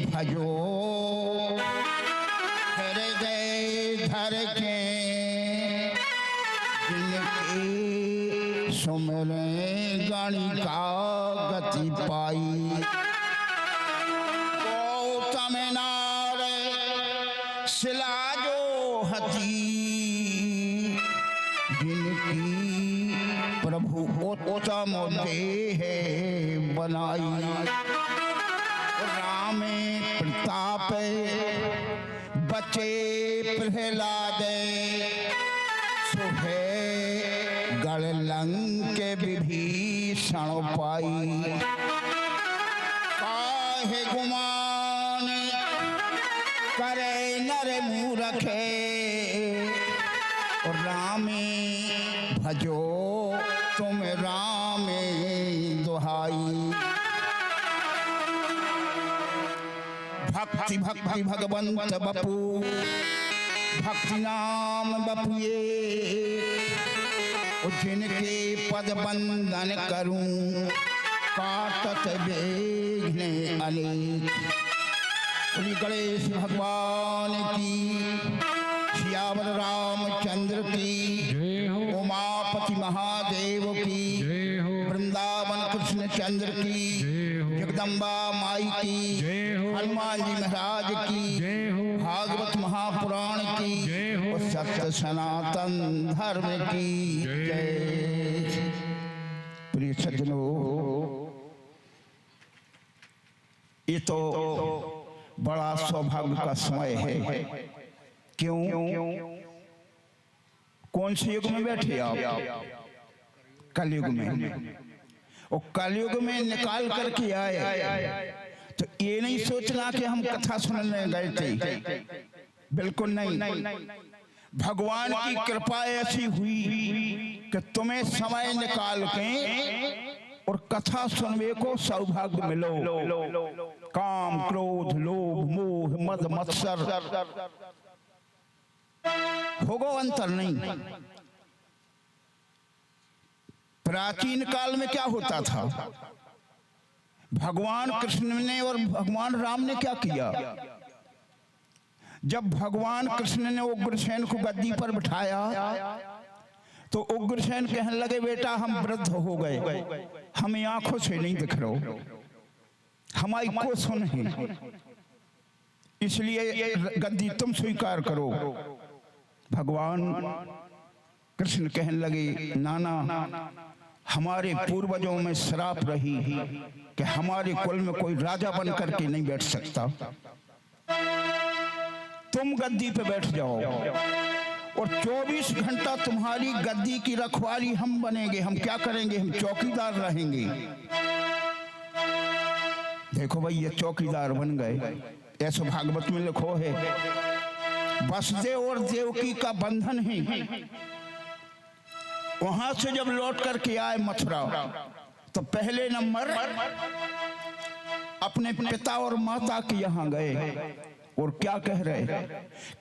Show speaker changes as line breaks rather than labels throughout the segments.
भजो हृदय धर के जिनके सुमरे गणिका गति पाई। गौतम नार शिला जो हती जिनकी प्रभु उत्तम देह बनाई। राम प्रताप बचे प्रहलाद सुहे गढ़ लंक विभीषण पाई। काहे गुमान करे नर मूरखे रामे भजो तुम रामे दुहाई। भक्ति भक्ति भगवंत बपू भक्ति नाम बपुए जिनके पद बंदन करूं काटत बेघ्ने अनेक। श्री गणेश भगवान की, सियावर रामचंद्र की, उमापति महादेव की, वृंदावन कृष्ण चंद्र की, जगदम्बा माई की, हनुमान जी महाराज की, भागवत महापुराण की और सत्य सनातन धर्म की जय। प्रिय सज्जनों, ये तो बड़ा सौभाग्य का समय है। क्यों? कौन से युग में बैठे आप? कलयुग में। और कलयुग में निकाल करके आए तो ये नहीं सोचना कि हम कथा सुनने गए थे, बिल्कुल नहीं। भगवान की कृपा ऐसी हुई कि तुम्हें समय निकाल के और कथा सुनने को सौभाग्य मिलो। काम क्रोध लोभ मोह मद मत्सर होगो अंतर नहीं। प्राचीन काल में क्या होता था? भगवान कृष्ण ने और भगवान राम ने क्या किया? जब भगवान कृष्ण ने उग्रसेन को गद्दी पर बिठाया तो उग्रसेन कहने लगे, बेटा हम वृद्ध हो गए, हमें आंखों से नहीं दिख रहा, हमारी को सुन है, इसलिए गद्दी तुम स्वीकार करो। भगवान कृष्ण कहने लगे, नाना हमारे पूर्वजों में श्राप रही कि हमारे कुल में कोई राजा बन करके नहीं बैठ सकता, तुम गद्दी पे बैठ जाओ और 24 घंटा तुम्हारी गद्दी की रखवाली हम बनेंगे। हम क्या करेंगे? हम चौकीदार रहेंगे। देखो भाई, ये चौकीदार बन गए। ऐसा भागवत में लिखो है, वसुदेव और देवकी का बंधन है। वहां से जब लौट करके आए मथुरा तो पहले नंबर अपने पिता और माता के यहाँ गए और क्या कह रहे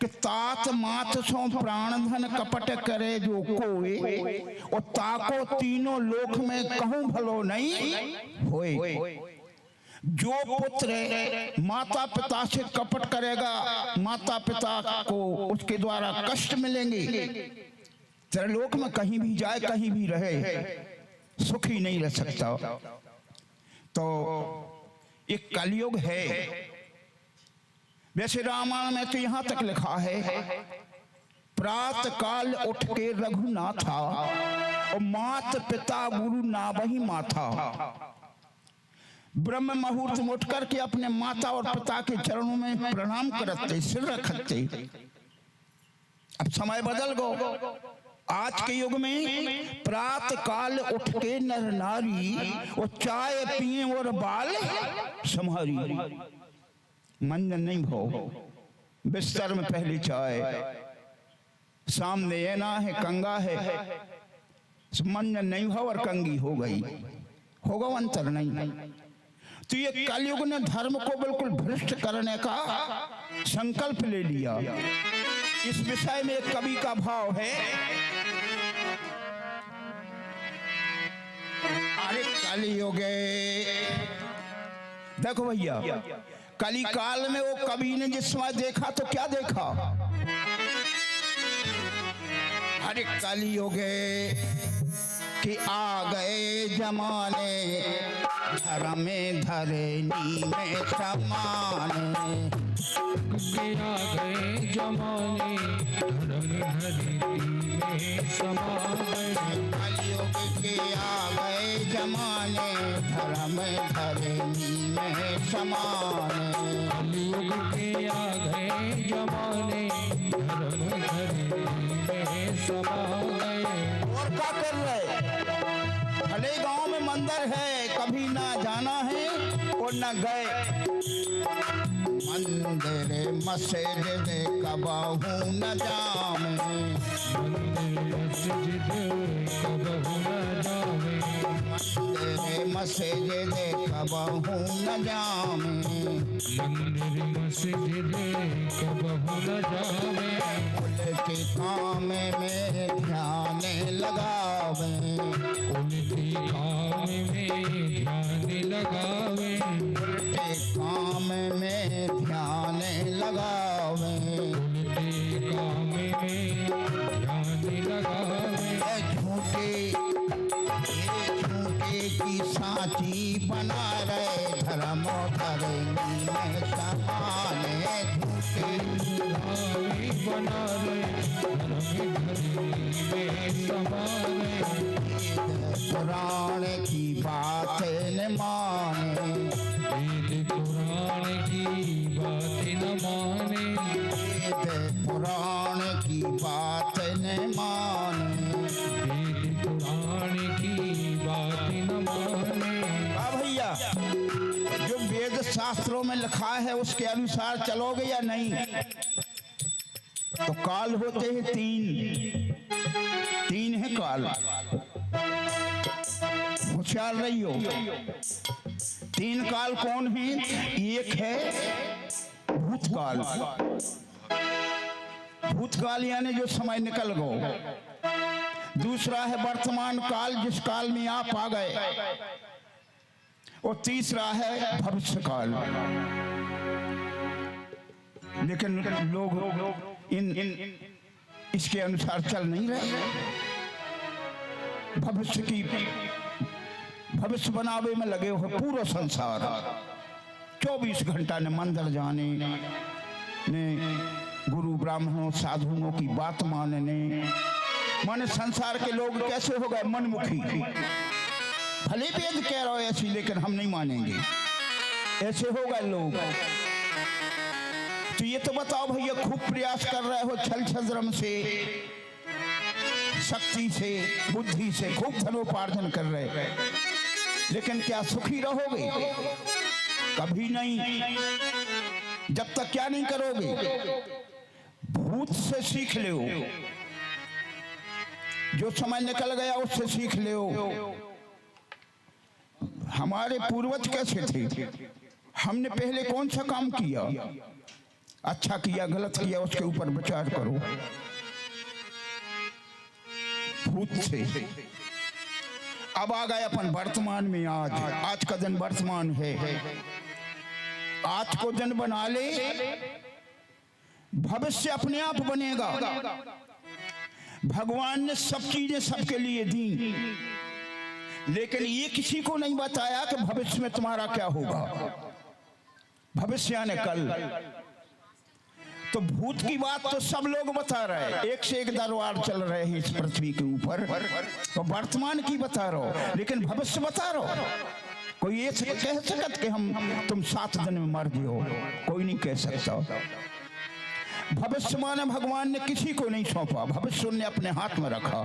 कि तात मात सो प्राण धन कपट करे जो कोई और ताको तीनों लोक में कहूं भलो नहीं होए। जो पुत्र माता पिता से कपट करेगा, माता पिता को उसके द्वारा कष्ट मिलेंगे। त्रिलोक में कहीं भी जाए, कहीं भी रहे, सुखी नहीं रह सकता। तो एक कलयुग है। वैसे रामायण में तो यहां तक लिखा है, प्रात काल उठ के रघुनाथा और मात पिता गुरु नावही माथा। ब्रह्म मुहूर्त में उठ करके अपने माता और पिता के चरणों में प्रणाम करते, सिर रखते। अब समय बदल गो। आज के युग में प्रात काल उठ के नर नारी और चाय पिए और बाल संहारी। मंजन नहीं भो, बिस्तर में पहली चाय, सामने एना है कंगा है, मंजन नहीं भो और कंगी हो गई, होगा अंतर नहीं। तो ये कलयुग ने धर्म को बिल्कुल भ्रष्ट करने का संकल्प ले लिया। इस विषय में एक कवि का भाव है, अरे कलयुगे, देखो भैया कली काल में वो कवि ने जिस समय देखा तो क्या देखा? अरे कलियुगे कि आ गए जमाने, धर्म में धरनी में समाने।
आ गए जमाने, धर्म धरनी में समाने।
कलियुग के आ गए जमाने, धर्म धरनी में समाने।
कलियुग के आ गए जमाने, धर्म धरनी में समाने।
और क्या कर रहे? भले गांव में मंदिर है, कभी ना जाना है और ना गए। मंदिर मस्जिद कबहू न जावे,
मंदिर मस्जिद कबहू न जावे।
मंदिर मस्जिद कबहू न जावे।
मंदिर मस्जिद कबहू न जावे।
उनके काम में ध्यान लगावे,
उनके काम में ध्यान लगावे।
उनके काम में ध्यान लगावे।
उनके काम में ध्यान लगावे।
झूठे की साची बना रहे, धर्म धरनी में समाने।
झूठे बना रहे, धर्म धरनी में समाने।
पुराण की बात न माने,
वेद पुराण की बात न माने।
वेद पुराण की बात न माने।
वेद पुराण की बात न माने।
भैया, जो वेद शास्त्रों में लिखा है उसके अनुसार चलोगे या नहीं? तो काल होते हैं तीन है काल, होशियार रहियो। तीन काल कौन है? एक है भूतकाल, भूतकाल यानी जो समय निकल गो। दूसरा है वर्तमान काल, जिस काल में आप आ गए। और तीसरा है भविष्य काल। लेकिन लोग इन इसके अनुसार चल नहीं रहे। भविष्य बनावे में लगे हो पूरा संसार। 24 घंटा ने मंदिर जाने ने, गुरु ब्राह्मणों साधुओं की बात मानने। माने संसार के लोग कैसे हो गए? मनमुखी। भले वेद कह रहे हो ऐसी, लेकिन हम नहीं मानेंगे, ऐसे हो गए लोग। तो ये तो बताओ भैया, खूब प्रयास कर रहे हो, छल छद्रम से, शक्ति से, बुद्धि से खूब धनोपार्जन कर रहे हैं, लेकिन क्या सुखी रहोगे? कभी नहीं। जब तक क्या नहीं करोगे? भूत से सीख लो, जो समय निकल गया उससे सीख लो। हमारे पूर्वज कैसे थे? हमने पहले कौन सा काम किया? अच्छा किया, गलत किया, उसके ऊपर विचार करो। भूत से अब आ गए अपन वर्तमान में। आज का दिन वर्तमान है। आज को दिन बना ले, भविष्य अपने आप बनेगा। भगवान ने सब चीजें सबके लिए दी, लेकिन ये किसी को नहीं बताया कि भविष्य में तुम्हारा क्या होगा। भविष्य यानी कल। तो भूत की बात तो सब लोग बता रहे हैं, एक से एक दरबार चल रहे हैं इस पृथ्वी के ऊपर। तो वर्तमान की बता रहे हो, लेकिन भविष्य बता रहे हो। कोई ये कह सकत कि तुम 7 दिन में मर जियो? कोई नहीं कह सकता। भविष्य माने भगवान ने किसी को नहीं सौंपा, भविष्य ने अपने हाथ में रखा।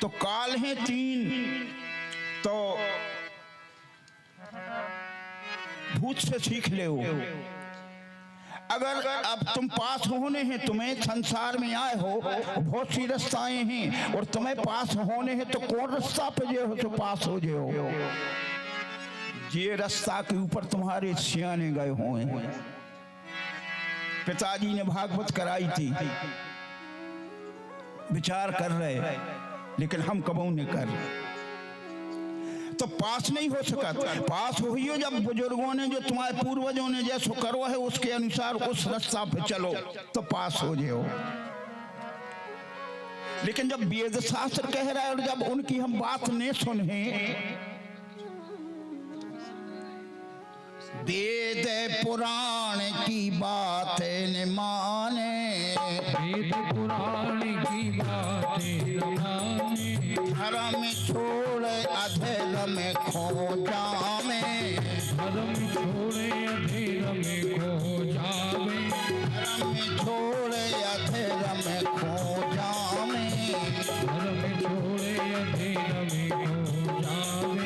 तो काल है 3। तो भूत से सीख ले। अगर अब तुम पास होने हैं, तुम्हें संसार में आए हो, बहुत सी रास्ताएं हैं और तुम्हें पास होने हैं, तो कौन रास्ता पे जो हो तो पास हो जाओ? ये रास्ता के ऊपर तुम्हारे सियाने गए हुए हैं। पिताजी ने भागवत कराई थी, विचार कर रहे, लेकिन हम कबू नहीं कर। तो पास नहीं हो सका। पास हो ही हो जब बुजुर्गों ने जो तुम्हारे पूर्वजों ने जैसो करो है उसके अनुसार उस रास्ता पे चलो तो पास हो जाओ। लेकिन जब वेद शास्त्र कह रहा है और जब उनकी हम बात नहीं सुने, वेद पुराण की बातें न माने,
वेद पुराण की बातें न माने,
धर्म छोड़ अधर्म में खो जावे,
धर्म छोड़े अधर्म में खो जावे,
धर्म छोड़ अधर्म में खो जावे,
धर्म छोड़े अधर्म में खो जावे।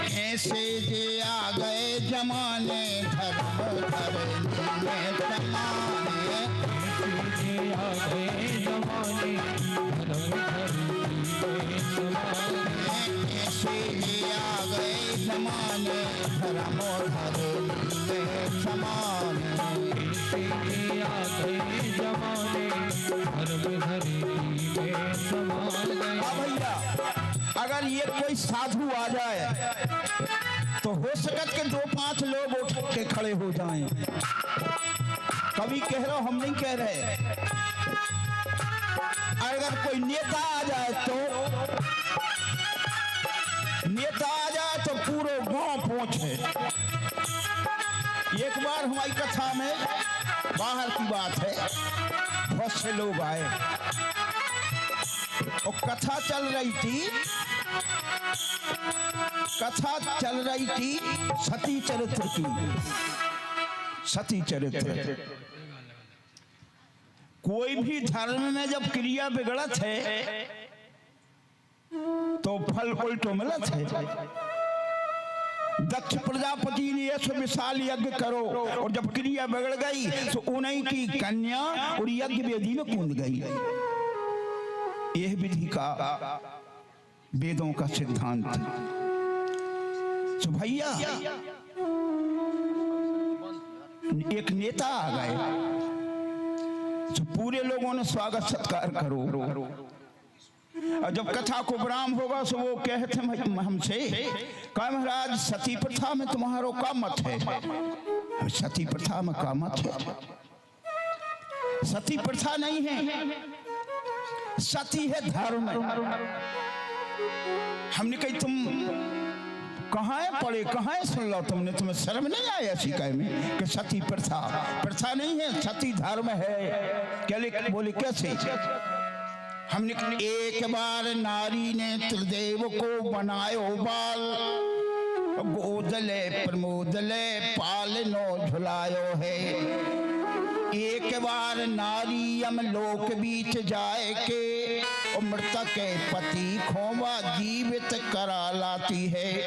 कैसे जे आ गए जमाने धर्म धरनी में समाने,
कैसे आ गए जमाने धर्म धरनी में समाने,
कैसे जे आ गए जमाने धर्म धरनी में समाने,
कैसे आ गए जमाने धर्म धरनी में समा गए।
भैया अगर ये कोई साधु आ जाए तो हो सकत के 2-5 लोग उठ के खड़े हो जाएं। कभी कह रहे हो, हम नहीं कह रहे। अगर कोई नेता आ जाए तो पूरे गांव पहुंचे। एक बार हमारी कथा में बाहर की बात है, बहुत से लोग आए और कथा चल रही थी सती चरित्र की। सती चरित्र कोई भी धर्म में जब क्रिया बिगड़त है तो फल उल्टो मिलत है। दक्ष प्रजापति ने ऐसा विशाल यज्ञ करो और जब क्रिया बिगड़ गई तो उन्हीं की कन्या और यज्ञ वेदी में कूद गई। यह विधि का वेदों का सिद्धांत। तो भैया एक नेता आ गए तो पूरे लोगों ने स्वागत सत्कार करो। और जब कथा को विराम होगा तो वो कहते हमसे कहा महाराज सती प्रथा में तुम्हारो का मत है। सती प्रथा में का मत है? सती प्रथा नहीं है, सती है धर्म। हमने कही तुम कहाँ पढ़े, कहाँ सुन लो तुमने, तुम्हें शर्म नहीं आया सिखाए में कि सती प्रथा नहीं है, सती धर्म है। क्या बोले कैसे? हमने एक बार नारी ने त्रिदेव को बनायो बाल, गोदले प्रमोदले पालनो झुलायो है। एक बार नारी यमलोक बीच जाए के और मृतक के पति खोवा जीवित करा लाती है।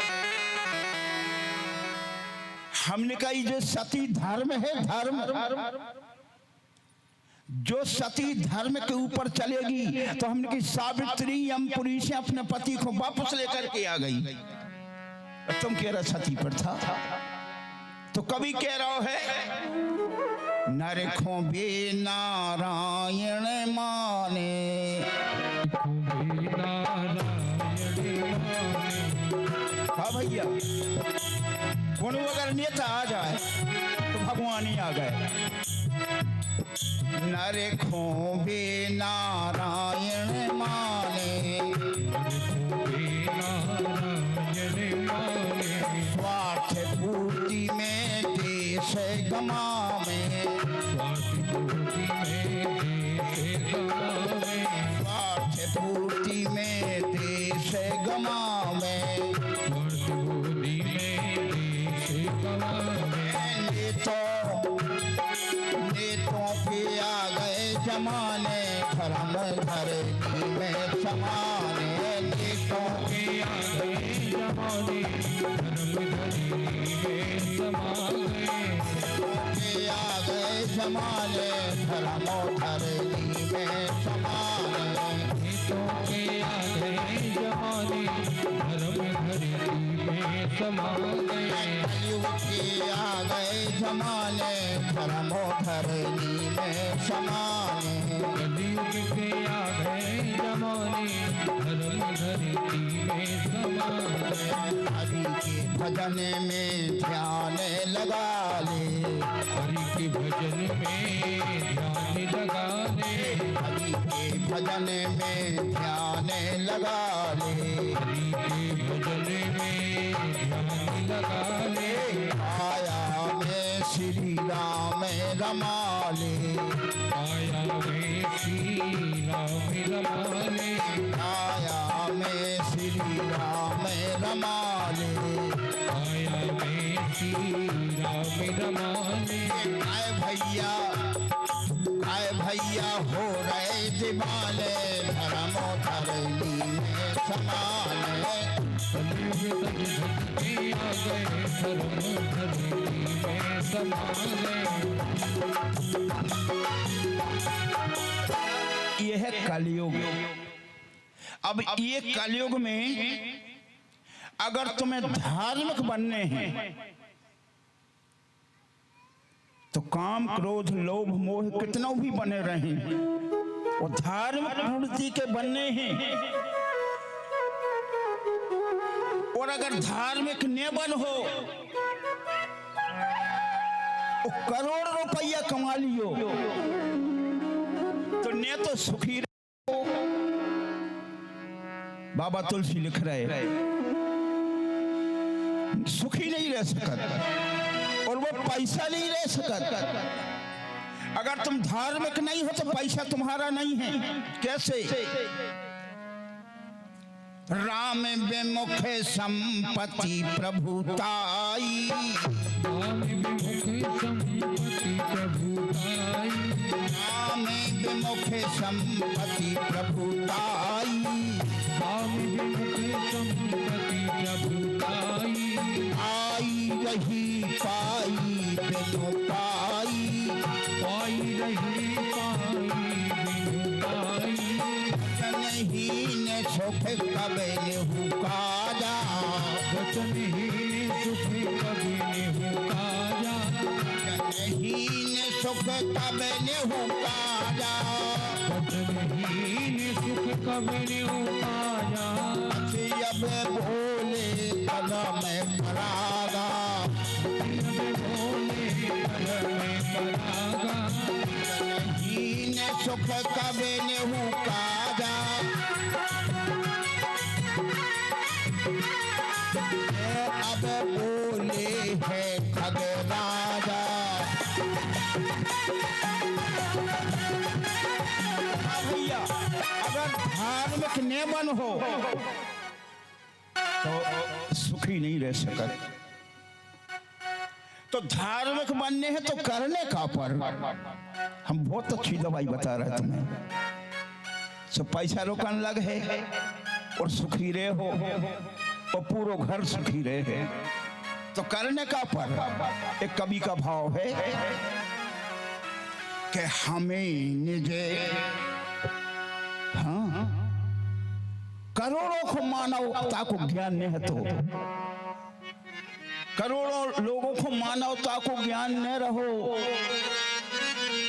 हमने कहा जो सती धर्म है, धर्म जो सती धर्म के ऊपर चलेगी तो हमने कहा सावित्री यमपुरी से अपने पति को वापस लेकर के आ गई। तुम कह रहे सती प्रथा, तो कभी कह रहा है नरखों बे नारायण माने। हाँ भैया, कौन अगर नेता आ जाए तो भगवान ही आ गए। नरखों बे नारायण माने, स्वार्थ पूर्ति में देश गमावे, स्वार्थ पूर्ति में देश गमावे। नेतों के आ गए जमाने धर्म धरनी में समाने। नेतों के आ गए जमाने धर्म धरनी में समाने। के आ गए जमाने धर्म धरनी में समाने। नेतों के आ गए जमाने धर्म धरनी में
समा गए।
कलयुग के आ गए जमाने, धर्मो धरनी में समाने।
कलयुग के आ गए जमाने, धर्म धरती में समा गए।
हरि के भजन में ध्यान लगा ले,
हरि के भजन में ध्यान लगा ले।
हरि के भजन में ध्यान लगा ले।
हरि के भजन में ध्यान लगा ले।
आया में श्री राम रमा ले,
आया में श्री राम रमा ले।
आया में श्री राम रमा ले।
आया में श्री राम रमा ले।
आए भैया हो रहे दीवाने, धर्मो धरनी में समाने।
कलयुग तज धरती आ गए, धर्म धरती में समा गए।
यह है कलयुग। अब ये कलयुग में अगर तुम्हें धार्मिक बनने हैं तो काम क्रोध लोभ मोह कितना भी बने रहें, और धार्मिक प्रवृत्ति के बनने हैं। और अगर धार्मिक न बन हो तो करोड़ रुपया कमा लियो तो ने तो सुखी रहो। बाबा तुलसी लिख रहे सुखी नहीं रह सकत, और वो पैसा नहीं रह सकत। अगर तुम धार्मिक नहीं हो तो पैसा तुम्हारा नहीं है। कैसे? राम विमुख संपत्ति प्रभुताई,
राम विमुख संपत्ति प्रभुताई।
राम विमुख संपत्ति प्रभुताई।
राम विमुख संपत्ति प्रभुताई।
आई रही पाई बिनु पाई,
पाई रही पाई बिनु पाई।
जनहीन सुख कबे नेहु काजा,
वचनहीन सुख कभी नेहु काजा।
जनहीन सुख कबे नेहु काजा।
वचनहीन सुख कभी नेहु काजा।
अब बोले कदम परागा,
अब बोले कदम परागा।
जनहीन सुख कबे नेहु काजा। अब बोले है खग राजा। भैया अगर धार्मिक नियमन हो तो सुखी नहीं रह सकत। तो धार्मिक बनने हैं तो करने का पर हम बहुत अच्छी दवाई बता रहे तुम्हें। सब पैसा रोकन लग है और सुखी रहे हो और पूरा घर सुखी रहे है तो करने का पर। एक कवि का भाव है कि हमें निजे हाँ करोड़ों को मानवता को ज्ञान नहीं है तो करोड़ों लोगों को मानवता को ज्ञान न रहो।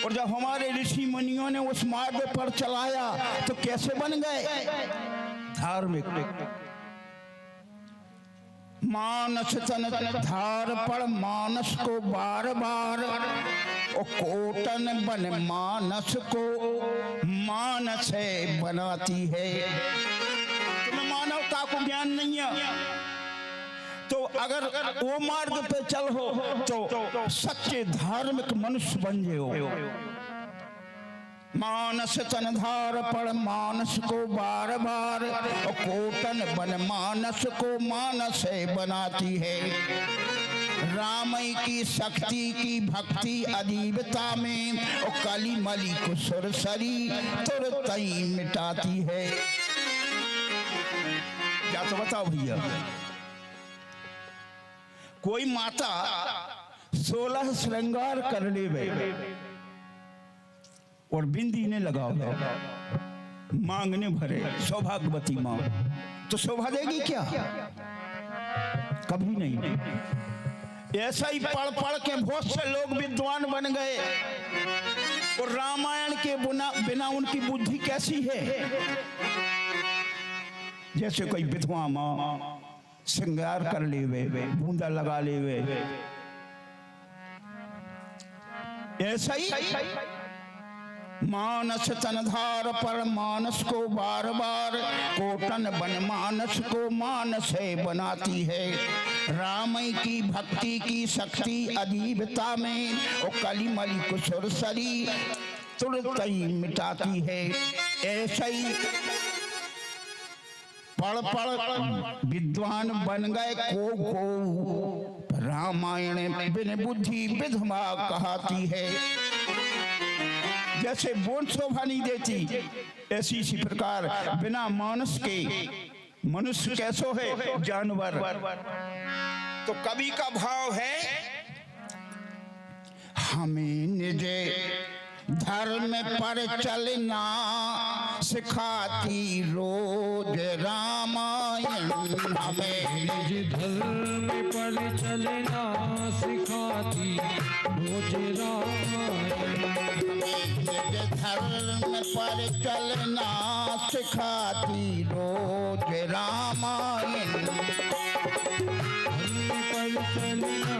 और जब हमारे ऋषि मुनियों ने उस मार्ग पर चलाया तो कैसे बन गए धार्मिक। मानस तन धार पर मानस को बार बार, और कोटन बन मानस को मानस है बनाती है। तुम्हें मानवता को ज्ञान नहीं है तो अगर वो मार्ग पे चल हो तो सच्चे धार्मिक मनुष्य बन जाओ। मानस तन धार पर मानस को बार बार, और कोटन बन मानस को मानस है बनाती है। राम की शक्ति की भक्ति अदीबता में, और काली मली को सुरसरी तुरंत ही मिटाती है। क्या तो बताओ भैया, कोई माता 16 श्रृंगार कर ले और बिंदी ने लगाओ मांगने भरे सौभाग्यवती मां तो शोभा देगी क्या? कभी नहीं। ऐसा ही पढ़ पढ़ के बहुत से लोग विद्वान बन गए और रामायण के बिना उनकी बुद्धि कैसी है। जैसे कोई विधवा माँ श्रृंगार कर लेवे, बूंदा लगा लेवे, ऐसा ही मानस तनधार पर मानस को बार बार कोटन बन मानस को मानस है बनाती है। राम की भक्ति की शक्ति अजीबता में और कली मली कुसुर सरी तुरंत ही मिटाती है। ऐसा ही पढ़ पढ़ विद्वान बन गए को रामायण बिन बुद्धि विधवा कहती है। जैसे बोल शोभा नहीं देती, ऐसी इसी प्रकार बिना मानस के मनुष्य कैसो है जानवर। तो कवि का भाव है, हमें निज धर्म पर चलना सिखाती रोज रामायण। हमें
निज धर्म पर चलना सिखाती रोज रामायण।
धर्म पर चलना सिखाती रोज रामायण।
पर चलना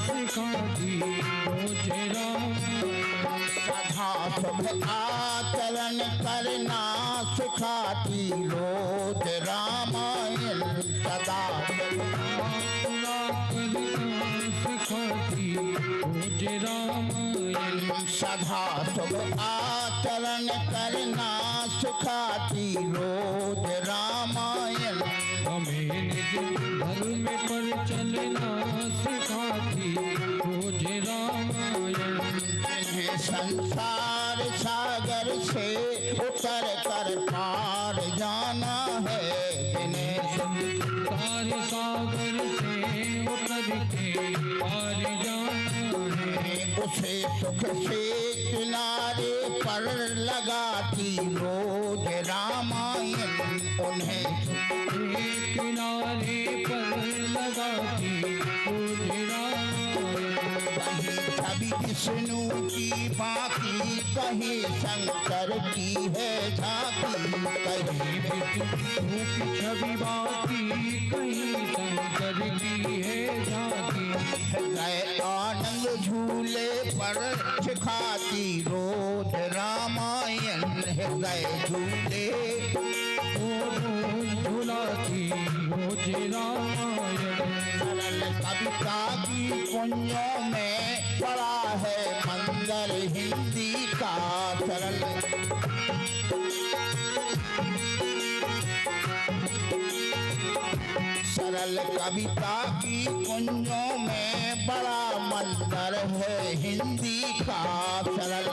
सिखाती रोज रामायण।
सदा शुभ आचरण करना सिखाती रोज रामायण। सदा
सिखाती रोज रामायण।
सदा शुभ आचरण करना सिखाती रोज रामायण।
हमें निज धर्म पर चलना सिखाती रोज रामायण।
जिन्हें संसार सागर से उतर कर पार जाना है। जिन्हें
संसार सागर से उतर के पार जाना है।
उसे सुख से किनारे पर लगाती रोज रामायण। उन्हें
किनारे पर लगाती रोज रामायण।
कभी विष्णु की बाकी कहीं शंकर की है झांकी। कहीं
विष्णु की छवि बाकी कहीं शंकर की है झांकी।
गए आनंद झूले पर सिखाती रोज रामायण। हृदय झूले
झुलाती रोज रामायण।
सरल कविता की कुंजों में पड़ा है मंदिर हिंदी का। सरल सरल कविता की कुंजों में बड़ा मंदिर है हिंदी का। सरल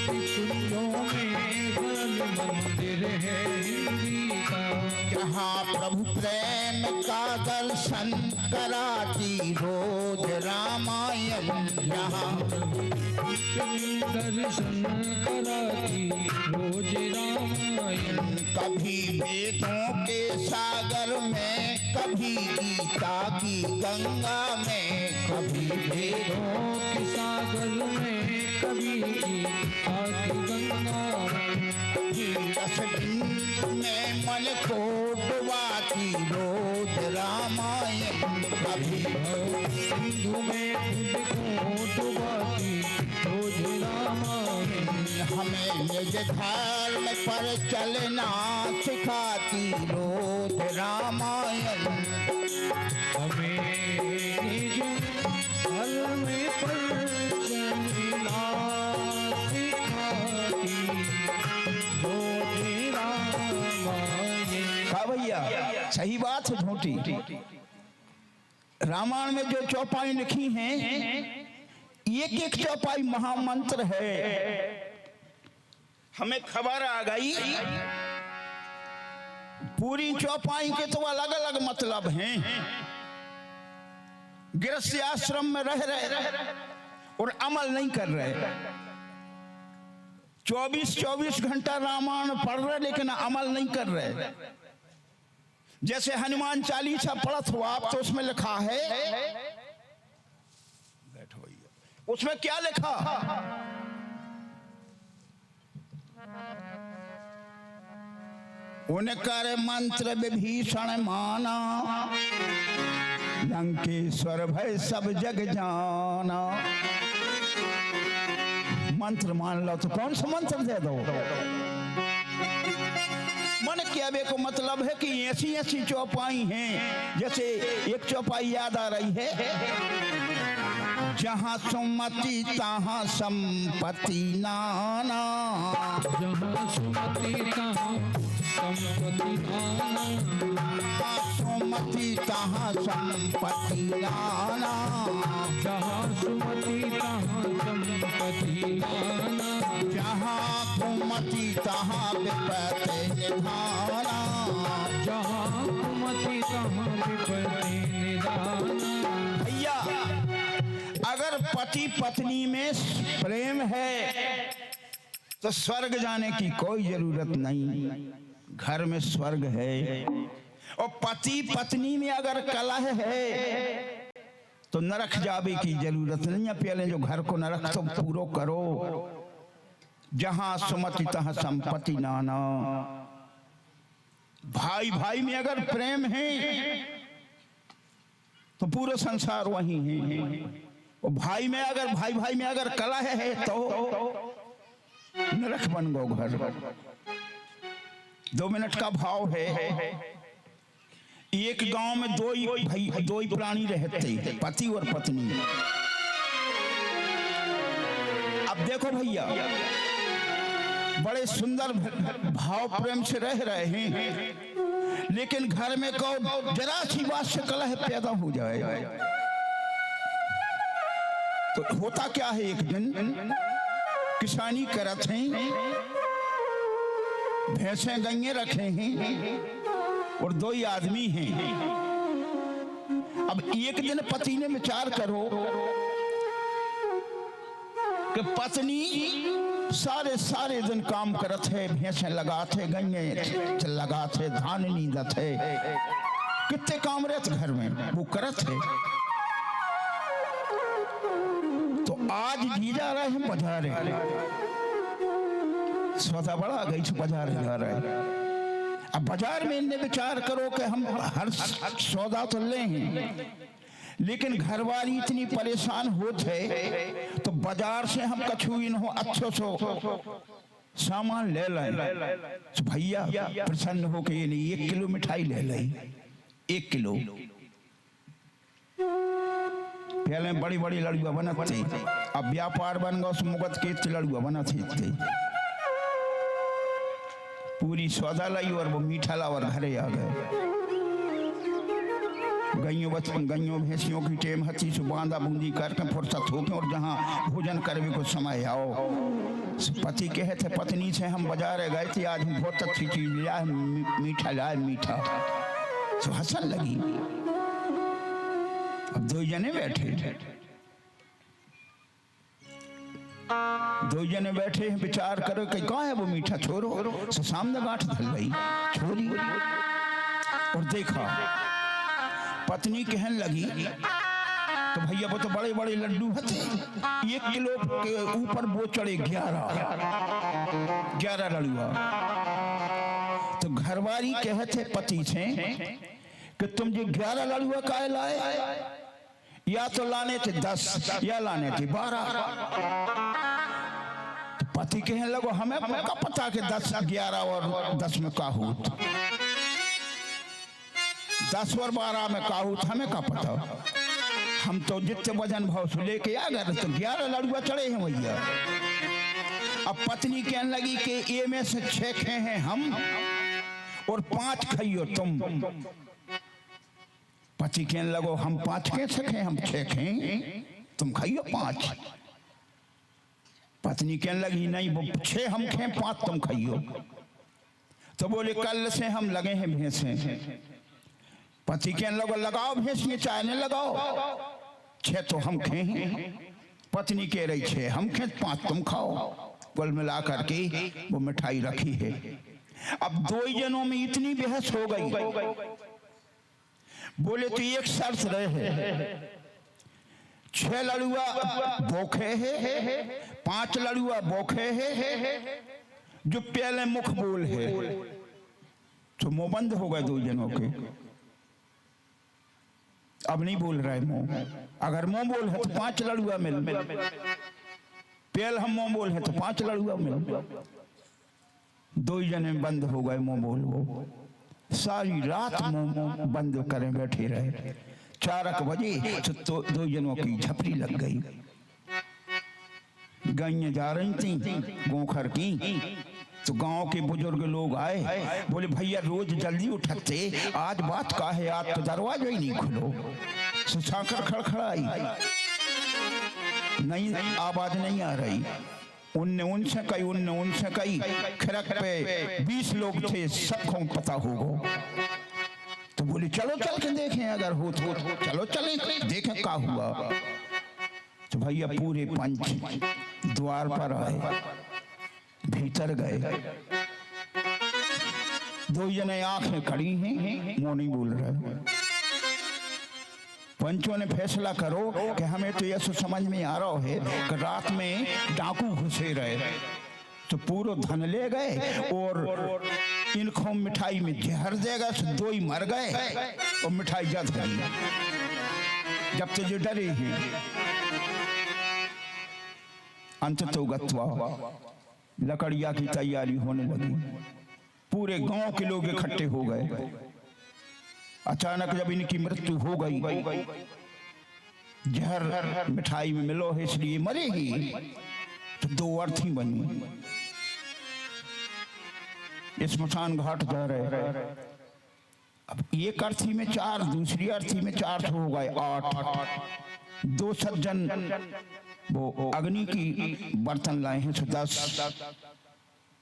कुंजों में सरल मंदिर है हिंदी का।
जहाँ प्रभु प्रेम का दर्शन कराती रोज रामायण। जहाँ
दर्शन कराती रोज रामायण।
कभी वेदों के सागर में, कभी गीता की गंगा में। कभी
वेदों के सागर में, कभी गीता की गंगा में।
रसबिंदु में मन को डुबाती रोज रामायण। कभी
सिंधु में खुद को डुबाती रोज रामायण।
हमें निज धर्म पर चलना सिखाती रोज रामायण।
हमें निज धर्म पर चलना सिखाती रोज रामायण।
कहा भैया सही बात है झूठी। रामायण में जो चौपाई लिखी हैं, एक एक चौपाई महामंत्र है। हमें खबर आ गई पूरी चौपाई के तो अलग अलग मतलब हैं। गृहस्थ आश्रम में रह रहे और अमल नहीं कर रहे। 24-24 घंटा रामायण पढ़ रहे लेकिन अमल नहीं कर रहे। जैसे हनुमान चालीसा पढ़त हो आप तो उसमें लिखा है, बैठो भैया, उसमें क्या लिखा? उनकर मंत्र विभीषण माना, लंकेश्वर भय सब जग जाना। मंत्र मान लो तो कौन सा मंत्र दे दो? मन क्या बे को मतलब है कि ऐसी ऐसी चौपाई हैं, जैसे एक चौपाई याद आ रही है, जहाँ सुमति तहाँ संपत्ति नाना।
जहाँ सुमति तहाँ संपत्ति नाना,
सुमति तहाँ संपत्ति नाना।
जहाँ सुमति तहाँ संपत्ति नाना,
जहाँ कुमति तहाँ विपत्ति निधाना।
जहाँ कुमति तहाँ विपत्ति निधाना।
भैया अगर पति पत्नी में प्रेम है तो स्वर्ग जाने की कोई जरूरत नहीं, घर में स्वर्ग है। और पति पत्नी में अगर कलह है तो नरक जावे की जरूरत नहीं है। पहले जो घर को नरक तो पूरो करो। जहां सुमति तहाँ संपत्ति नाना। भाई भाई में अगर प्रेम है तो पूरा संसार वही है। और भाई भाई में अगर कलह है तो नरक बन गो घर। 2 मिनट का भाव है। एक गांव में दो ही प्राणी रहते, पति और पत्नी। अब देखो भैया, बड़े सुंदर भाव प्रेम से रह रहे हैं, लेकिन घर में को जरा सी बात से कलह पैदा हो जाए तो होता क्या है? एक दिन किसानी करत हैं, भैंसें गईए रखे हैं और 2 ही आदमी हैं। अब एक दिन पति ने विचार करो कि पत्नी सारे दिन काम करत है, भैंसें लगाते, गईए लगाते, धान नींदत है, कितने काम रहते घर में वो करत है। तो आज जीजा रहे हैं बाजार, सौदा बड़ा गई बाजार जा रहा है। अब बाजार में इन्हें विचार करो कि हम हर सौदा तो ले हैं, लेकिन घरवाली इतनी परेशान होते तो बाजार से हम कछु इन्हों अच्छो सो सामान ले लें। तो भैया प्रसन्न हो के 1 किलो मिठाई ले लें, 1 किलो। पहले बड़ी बड़ी लड़ुआ बनते, अब व्यापार बन गया, मुगत के लड़ुआ बनते। पूरी सौदा लाई और वो मीठा ला और घरे आ गए। गइयों भैंसियों की टेम हथी से बांधा बूंदी करके फुर्सत होके और जहाँ भोजन करने को समय आओ। पति कहे थे पत्नी से हम बाजार गए थे, आज हम बहुत अच्छी चीज लिया है, मीठा लाए मीठा। तो हंसन लगी। अब 2 जने बैठे, 2 जने बैठे हैं, विचार करो कि कहाँ है वो मीठा, छोरो। तो सामने गांठ धल गई छोरी और देखा पत्नी कहने लगी तो भैया वो तो बड़े बड़े लड्डू थे, 1 किलो के ऊपर वो चढ़े 11 लड़ुआ। तो घरवाली कहते पति से कि तुम जो 11 लड़ुआ काहे लाए, या तो लाने थे 10 या लाने थे 12। तो पति कहने लगो हमें का पता कि 10 11 और 10 में का हो, 10 और 12 में का हो, हमें का पता। हम तो जितने वजन भाव से लेके आ गए तो 11 लड़ुआ चढ़े हैं भैया। अब पत्नी कहने लगी कि ये में से 6 खे हैं हम और 5 खाइयो तुम। पति कहने लगो हम 5 कैसे खे, हम 6 खे, तुम खाइयो 5। पत्नी कहने लगी नहीं वो 6 हम खे, 5 तुम खाइयो। तो बोले कल से हम लगे हैं भैंसे। पति कहने लगो लगाओ भैंस में चाय ने लगाओ, 6 तो हम खे हैं। पत्नी कह रही 6 हम खे, 5 तुम खाओ। कुल मिला करके वो मिठाई रखी है। अब 2 जनों में इतनी बहस हो गई बोले तो एक शर्त रहे, 6 लड़ुआ बोखे है, 5 लड़ुआ बोखे है, जो पहले मुख बोल है। तो मुंह बंद हो गए 2 जनों के, अब नहीं बोल रहे मुंह। अगर मुंह बोल है तो 5 लड़ुआ मिल, पहले हम मुंह बोल है तो 5 लड़ुआ मिल। 2 जने बंद हो गए मुंह बोल। वो सारी रात मुंह बंद करे बैठे रहे। 4 बजे तो 2 जनों की झपड़ी लग गई। गायें जा रही थी गोखर की, तो गांव के बुजुर्ग लोग आए, बोले भैया रोज जल्दी उठते, आज बात का है, आज तो दरवाजा ही नहीं खुलो। सुसाकर खड़खड़ाई, नहीं आवाज नहीं आ रही। उनने उनसे कही, खिड़क पे 20 लोग थे, सबको पता होगा। तो बोले चलो चल के देखें, अगर हो तो चलो चलें देखें क्या हुआ। तो भैया पूरे पंच द्वार पर आए, भीतर गए। 2 जने आंखें खड़ी हैं, मुंह नहीं बोल रहे। पंचों ने फैसला करो कि हमें तो यह समझ में आ रहा है कि रात में डाकू घुसे रहे, तो पूरा धन ले गए और इनको मिठाई में जहर देगा, तो 2 ही मर गए और मिठाई जद गई। जब तो जो डरे हैं, अंततो गत्वा लकड़िया की तैयारी होने लगी। पूरे गांव के लोग इकट्ठे हो गए। अचानक जब इनकी मृत्यु हो गई, जहर मिठाई में मिलो है इसलिए मरे ही, तो 2 अर्थी बनी। स्मशान घाट जा रहे। अब एक अर्थी में 4, दूसरी अर्थी में 4 हो गए 8। 2 सज्जन वो अग्नि की बर्तन लाए हैं, 10।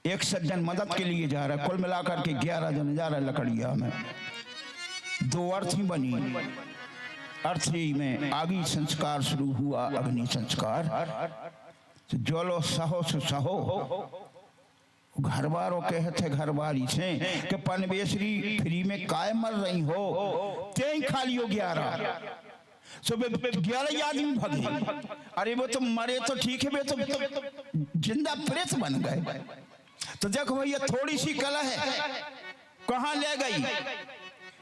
एक सज्जन मदद के लिए जा रहा है। कुल मिलाकर के 11 जन जा रहा है लकड़िया में। 2 अर्थी बनी। अर्थी में आगे संस्कार शुरू हुआ, अग्नि संस्कार। तो जो लो सहो सो सहो। घरवारों कहते घरवारी से कि पनवेसरी फ्री में काय मर रही हो, तेई खाली हो 11। सुबह 11 आदमी भगे। अरे वो तो मरे तो ठीक है, वे तो जिंदा प्रेत बन गए। तो देखो भैया थोड़ी सी कला है, कहां ले गई।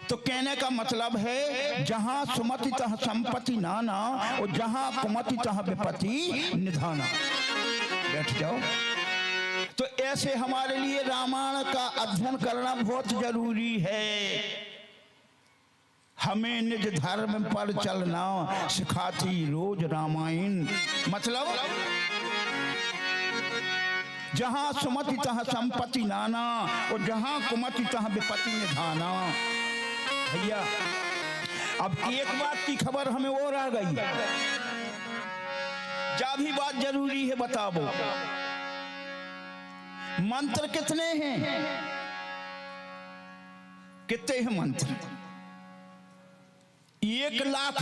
तो कहने का मतलब है जहां सुमति तह संपत्ति नाना और जहां कुमति तह विपत्ति निधाना। बैठ जाओ। तो ऐसे हमारे लिए रामायण का अध्ययन करना बहुत जरूरी है। हमें निज धर्म पर चलना सिखाती रोज रामायण। मतलब जहां सुमति तह संपत्ति नाना और जहां कुमति तह विपत्ति निधाना। भैया अब एक बात की खबर हमें और आ गई, जा भी बात जरूरी है बताओ। मंत्र कितने हैं? कितने हैं मंत्र? 1 लाख,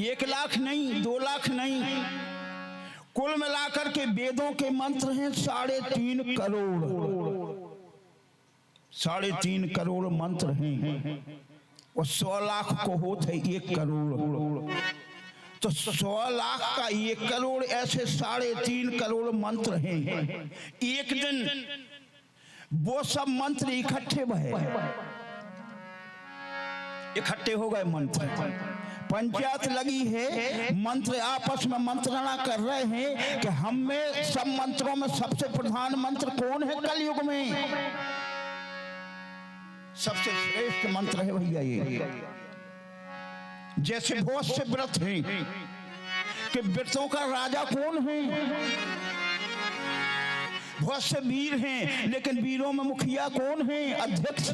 1 लाख नहीं, 2 लाख नहीं, कुल मिलाकर के वेदों के मंत्र हैं 3.5 करोड़। 3.5 करोड़ मंत्र हैं और 100 लाख को होते 1 करोड़। तो 100 लाख का 1 करोड़, ऐसे 3.5 करोड़ मंत्र हैं। एक दिन वो सब मंत्र इकट्ठे हो गए मंत्र। पंचायत लगी है, मंत्र आपस में मंत्रणा कर रहे हैं कि हम में सब मंत्रों में सबसे प्रधान मंत्र कौन है कलयुग में। सबसे श्रेष्ठ मंत्र है भैया ये। जैसे बहुत से व्रत हैं कि व्रतों का राजा कौन है। बहुत से वीर हैं लेकिन वीरों में मुखिया कौन है, अध्यक्ष।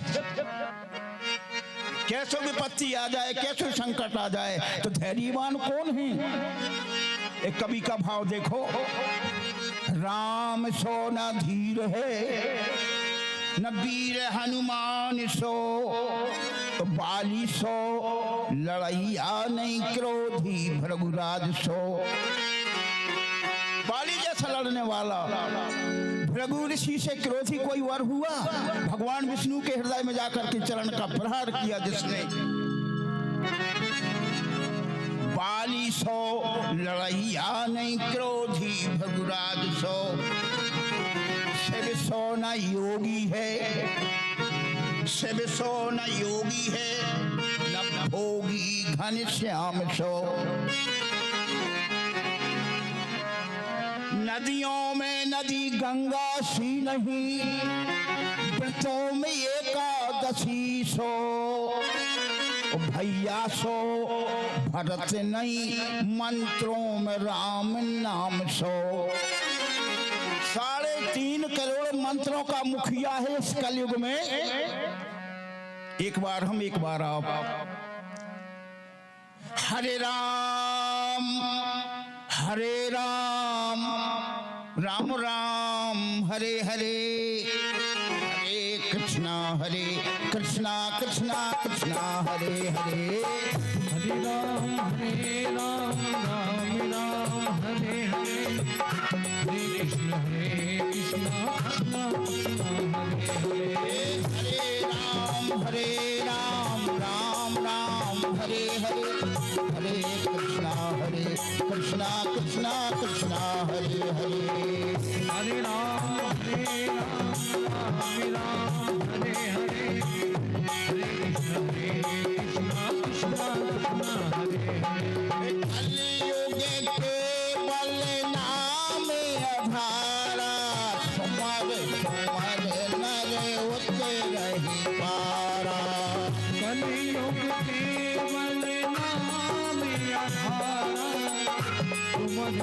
कैसे विपत्ति आ जाए, कैसे संकट आ जाए तो धैर्यवान कौन है। एक कवि का भाव देखो, राम सो न धीर है न वीर हनुमान सो, बाली सो लड़ैया नहीं क्रोधी भृगुराज सो। बाली जैसा लड़ने वाला, भृगु ऋषि से क्रोधी कोई वर हुआ। भगवान विष्णु के हृदय में जाकर के चरण का प्रहार किया जिसने, लड़ैया नहीं क्रोधी भगुराज सो, शिव सो न योगी है, शिव सो न योगी है, न भोगी घनश्याम सो। नदियों में नदी गंगा सी नहीं, व्रतों में एकादशी सो, भैया सो भरत नहीं, मंत्रों में राम नाम सो। 3.5 करोड़ मंत्रों का मुखिया है इस कलयुग में। एक बार हम एक बार आप। हरे राम राम राम हरे हरे, हरे कृष्णा कृष्णा कृष्णा हरे हरे।
हरे राम राम राम हरे हरे, हरे कृष्ण कृष्ण कृष्ण हरे हरे।
हरे राम राम हरे हरे, हरे कृष्णा कृष्णा कृष्णा हरे हरे।
हरे राम राम हरे हरे, हरे कृष्ण कृष्ण कृष्ण हरे हरे।
कलयुग के बल नाम आधारा, सुमर नर उतरहि पारा।
कलयुग केवल नाम आधारा, सुमर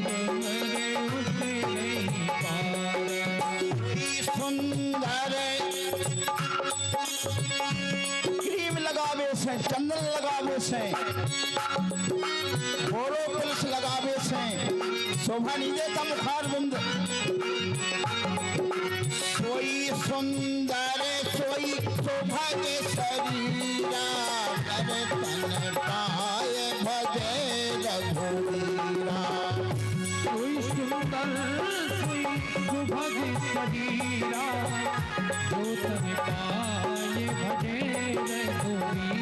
नर उतरहि पारा।
सुंदर क्रीम लगावे से, चंदन लगावे से, बोरो पुलिस लगावे से शोभा नहीं देता मुखार बिंद। सोई सुंदर सोई शोभा के शरीरा, तन पाए भजे रघुवीरा।
सोई सुंदर सोई शोभा के शरीरा, जो तन पाए भजे रघुवीरा।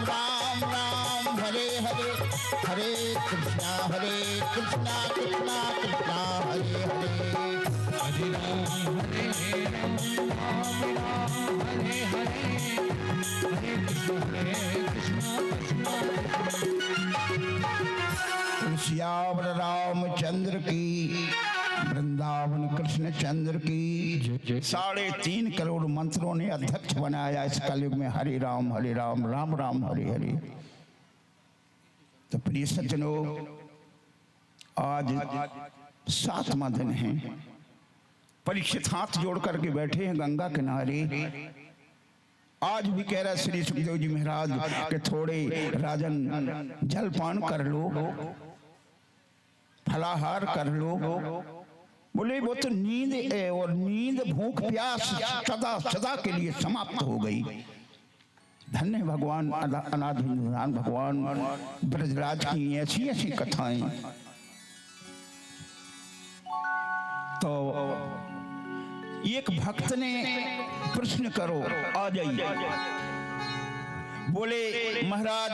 राम राम हरे हरे, हरे कृष्णा कृष्णा कृष्णा हरे हरे।
हरे राम हरे हरे, हरे कृष्ण
श्यावर रामचंद्र की, वृंदावन कृष्ण चंद्र की। 3.5 करोड़ मंत्रों ने अध्यक्ष बनाया इस कलयुग में। हरे राम राम राम हरे हरे। तो प्रिय सज्जनों, आज 7वां दिन है। परीक्षित हाथ जोड़ करके बैठे हैं गंगा किनारे। आज भी कह रहा श्री सुखदेव जी महाराज के थोड़े राजन जलपान कर लो, फलाहार कर लो। बोले वो तो नींद है, और नींद भूख प्यास सदा सदा के लिए समाप्त हो गई। धन्य भगवान अनादि भगवान ब्रजराज की ऐसी ऐसी कथाएं। तो एक भक्त ने प्रश्न करो, आ जाइए। बोले महाराज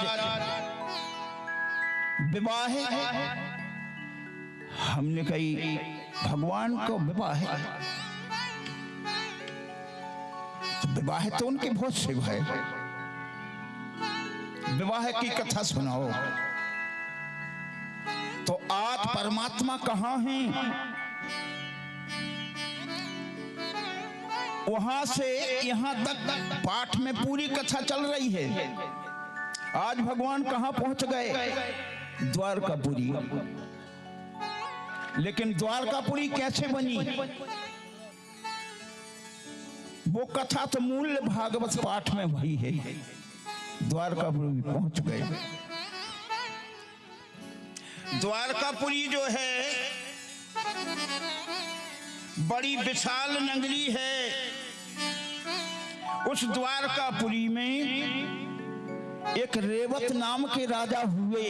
विवाह है? हमने कही भगवान को विवाह है, तो विवाह तो उनके बहुत शिव है, विवाह की कथा सुनाओ। तो आज परमात्मा कहाँ हैं? वहां से यहां तक पाठ में पूरी कथा चल रही है। आज भगवान कहां पहुंच गए? द्वारकापुरी। लेकिन द्वारकापुरी कैसे बनी? वो कथा तो मूल भागवत पाठ में वही है। द्वारकापुरी पहुंच गए। द्वारकापुरी जो है बड़ी विशाल नगरी है। उस द्वारकापुरी में एक रेवत नाम के राजा हुए।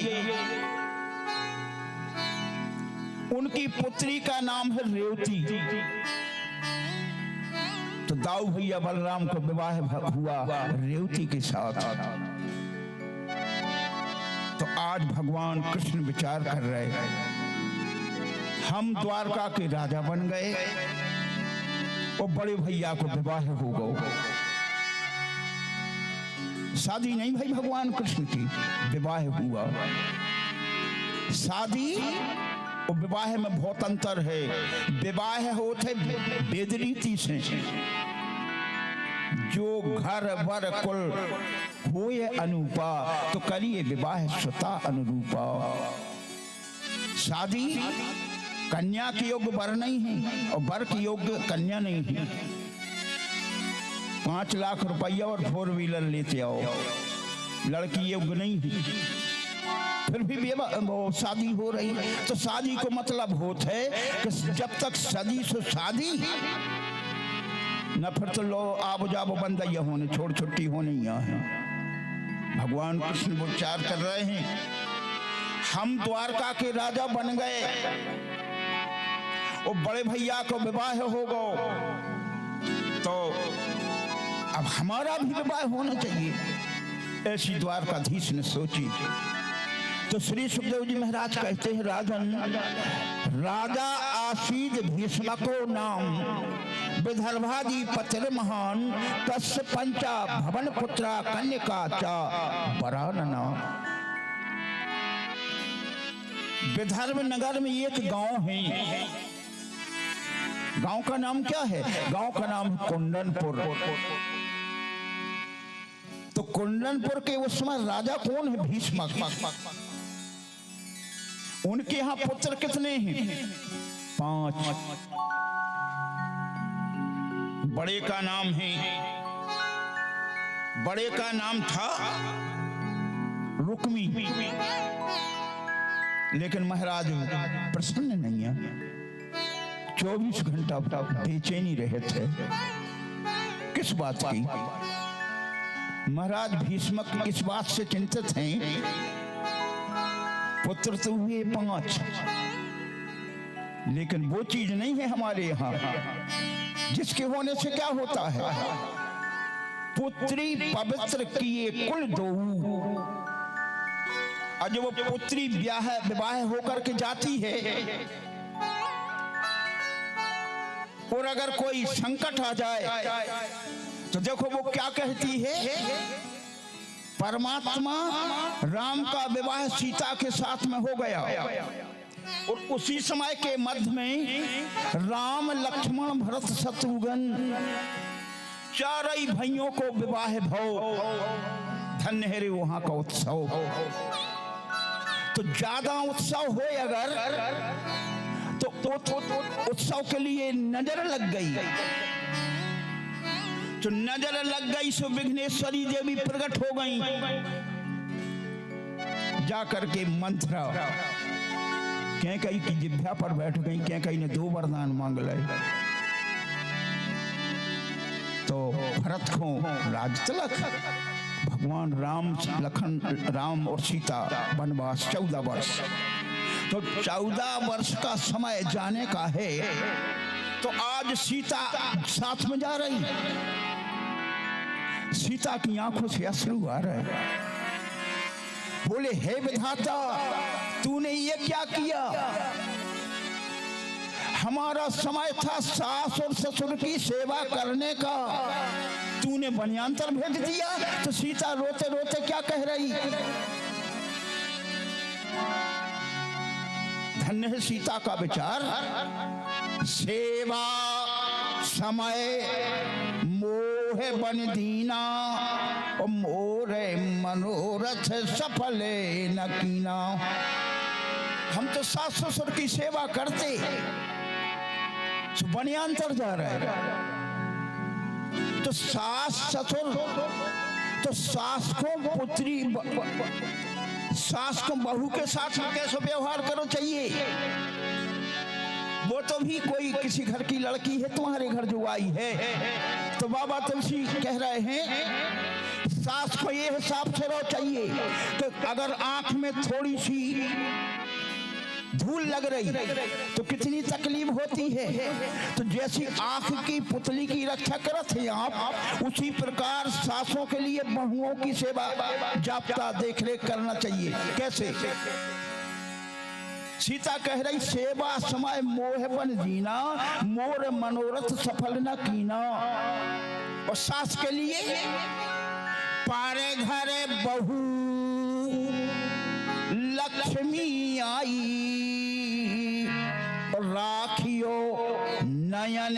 उनकी पुत्री का नाम है रेवती। तो दाऊ भैया बलराम को विवाह हुआ रेवती के साथ। आज भगवान कृष्ण विचार कर रहे हैं, हम द्वारका के राजा बन गए और बड़े भैया को विवाह हो गए। शादी नहीं भाई, भगवान कृष्ण की विवाह हुआ। शादी और विवाह में बहुत अंतर है। विवाह होते वेद रीति से, जो घर वर कुल होए अनुपा, तो करिए विवाह स्वता अनुरूपा। शादी कन्या के योग्य वर नहीं है और वर के योग्य कन्या नहीं है। 5 लाख रुपया और 4 व्हीलर लेते आओ, लड़की योग्य नहीं है, फिर भी वो शादी हो रही है। तो शादी को मतलब होता है कि जब तक सदी सो शादी न, फिर तो लो आबो जाबो बंदैया होने, छोड़ छुट्टी होने यहाँ है। भगवान कृष्ण विचार कर रहे हैं, हम द्वारका के राजा बन गए और बड़े भैया को विवाह हो गो, तो अब हमारा भी विवाह होना चाहिए। ऐसी द्वारकाधीश ने सोची। तो श्री सुखदेव जी महाराज कहते हैं, राजन राजा आसीद भीष्मको नाम, विदर्भादि पत्र महान, तस्य पंचा भवन पुत्रा कन्यका चा वरानना। विदर्भ नगर में एक गांव है। गांव का नाम क्या है? गांव का नाम कुंदनपुर। तो कुंदनपुर के उस समय राजा कौन है? भीष्मक। उनके यहां पुत्र कितने हैं? 5। बड़े का नाम है, बड़े का नाम था रुक्मी, लेकिन महाराज प्रसन्न नहीं है। 24 घंटा बेचैनी रहे थे। किस बात की? महाराज भीष्मक इस बात से चिंतित हैं, पुत्र तो हुए 5, लेकिन वो चीज नहीं है हमारे यहाँ जिसके होने से क्या होता है? पुत्री पवित्र किए कुल दो, और जब वो पुत्री विवाह होकर के जाती है और अगर कोई संकट आ जाए तो देखो वो क्या कहती है? परमात्मा राम का विवाह सीता के साथ में हो गया और उसी समय के मध्य में राम लक्ष्मण भरत शत्रुघ्न 4 भाइयों को विवाह भव। धन्य है रे वहां का उत्सव। तो ज्यादा उत्सव हो अगर तो उत्सव के लिए नजर लग गई, तो नजर लग गई सो विघ्नेश्वरी देवी प्रकट हो गई। जाकर के मंत्रा कैकई की जिभ्या पर बैठ गई। कैकई ने 2 वरदान मांग लिए। तो भरत को राज तिलक, भगवान राम और सीता वनवास 14 वर्ष। तो 14 वर्ष का समय जाने का है। तो आज सीता साथ में जा रही। सीता की आंखों से अश्रु आ रहे। बोले, हे विधाता, तूने ये क्या किया? हमारा समय था सास और ससुर की सेवा करने का, तूने वन्यांतर भेज दिया। तो सीता रोते रोते क्या कह रही? धन्य है सीता का विचार। सेवा समय मोह बन दीना, और मोरे मनोरथ सफले न कीना। हम तो सास ससुर की सेवा करते, वन्यांतर जा रहे। तो सास ससुर, तो सास को पुत्री, सास को बहू के साथ कैसे व्यवहार करो चाहिए? वो तो भी कोई किसी घर की लड़की है, तुम्हारे घर जो आई है। तो बाबा तुलसी कह रहे हैं, सास को ये हिसाब से रहो चाहिए कि अगर आंख में थोड़ी सी धूल लग रही तो कितनी तकलीफ होती है। तो जैसी आंख की पुतली की रक्षा करत है आप, उसी प्रकार सासों के लिए बहुओं की सेवा जाप्ता देखरेख करना चाहिए। कैसे? सीता कह रही सेवा समय मोह बन जीना, मोर मनोरथ सफल न कीना। और सास के लिए पारे घरे बहू लक्ष्मी आई, राखियो नयन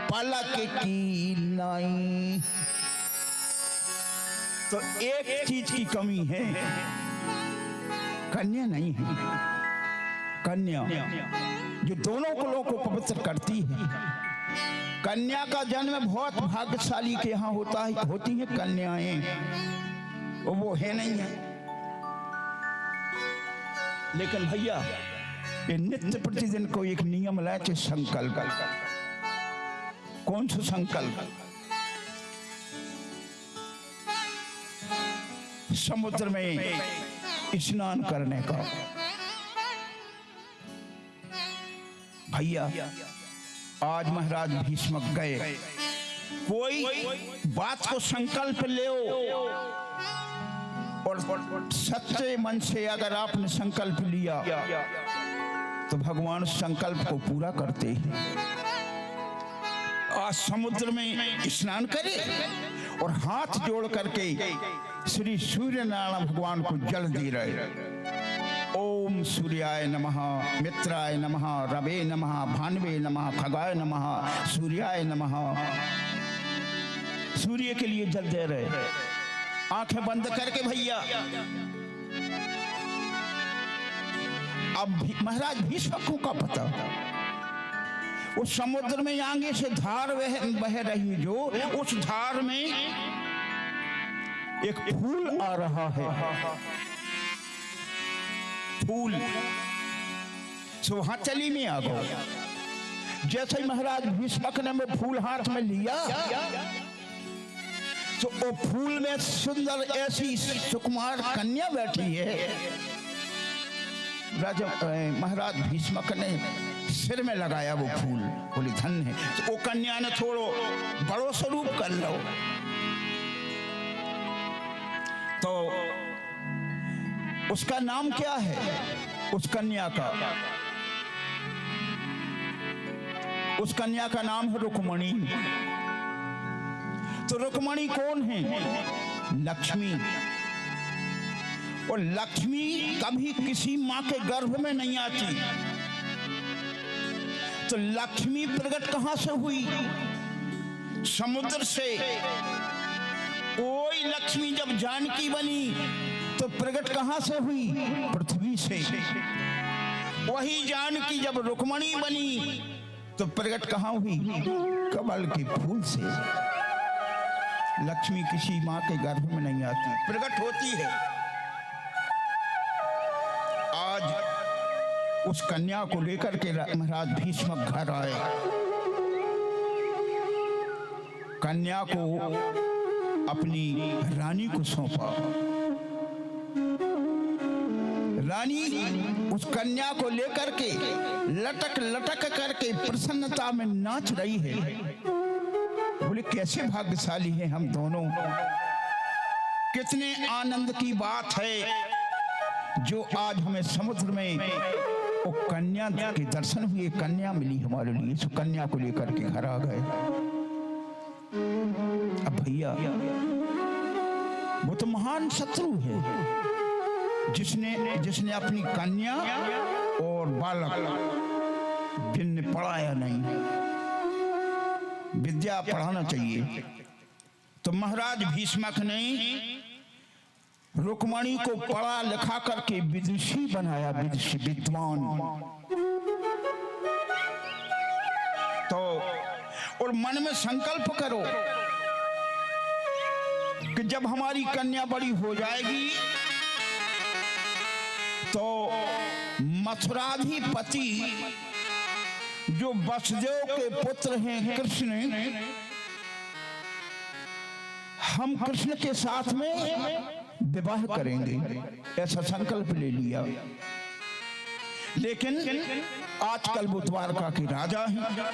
पलक की नाई। तो एक चीज की कमी है, कन्या नहीं है। कन्या जो दोनों कुलों को पवित्र करती है। कन्या का जन्म बहुत भाग्यशाली के यहाँ होता है, होती है कन्याएं, वो है नहीं है। लेकिन भैया ये नित्य प्रतिदिन को एक नियम लाए थे, संकल्प। कौन सा संकल्प? समुद्र में स्नान करने का। भैया आज महाराज भीष्मक गए, कोई बात को संकल्प ले और सच्चे मन से अगर आपने संकल्प लिया तो भगवान संकल्प को पूरा करते हैं। आज समुद्र में स्नान करे और हाथ जोड़ करके श्री सूर्य नारायण भगवान को जल दे रहे। ओम सूर्याय नमः, मित्राय नमः, रवे नमः, भानवे नमः, खगाय नमः, सूर्याय नमः। सूर्य के लिए जल दे रहे, आंखें बंद करके भैया। अब महाराज भीष्म का पता, उस समुद्र में आगे से धार बह रही, जो उस धार में एक फूल आ रहा है। फूल सुहाचली में आ गया। जैसे ही महाराज भीष्मक ने वो फूल हाथ में लिया तो वो फूल में सुंदर ऐसी सुकुमार कन्या बैठी है। राजा महाराज भीष्मक ने सिर में लगाया वो फूल, बोली धन है। तो वो कन्या ने थोड़ो बड़ो स्वरूप कर लो। तो उसका नाम क्या है उस कन्या का? उस कन्या का नाम है रुक्मणी। तो रुक्मणी कौन है? लक्ष्मी। और लक्ष्मी कभी किसी मां के गर्भ में नहीं आती। तो लक्ष्मी प्रकट कहां से हुई? समुद्र से। कोई लक्ष्मी जब जानकी बनी तो प्रकट कहां से हुई? पृथ्वी से। वही जानकी जब रुक्मणी बनी तो प्रकट कहां हुई? कमल के फूल से। लक्ष्मी किसी मां के गर्भ में नहीं आती, प्रकट होती है। आज उस कन्या को लेकर के महाराज भीष्म घर आए। कन्या को अपनी रानी को सौंपा। रानी उस कन्या को लेकर के लटक लटक करके प्रसन्नता में नाच रही है। बोले कैसे भाग्यशाली हैं हम दोनों, कितने आनंद की बात है जो आज हमें समुद्र में वो कन्या के दर्शन हुए, कन्या मिली हमारे लिए। सो कन्या को लेकर के घर आ गए। अब भैया वो तो महान शत्रु है जिसने अपनी कन्या और बालक जिनने पढ़ाया नहीं। विद्या पढ़ाना चाहिए। तो महाराज भीष्मक ने रुक्मणी को पढ़ा लिखा करके विदुषी बनाया, विदुषी विद्वान। तो और मन में संकल्प करो कि जब हमारी कन्या बड़ी हो जाएगी तो मथुराधिपति जो वसुदेव के पुत्र हैं कृष्ण, हम कृष्ण के साथ में विवाह करेंगे, ऐसा संकल्प ले लिया। लेकिन आजकल वो द्वारका के राजा हैं।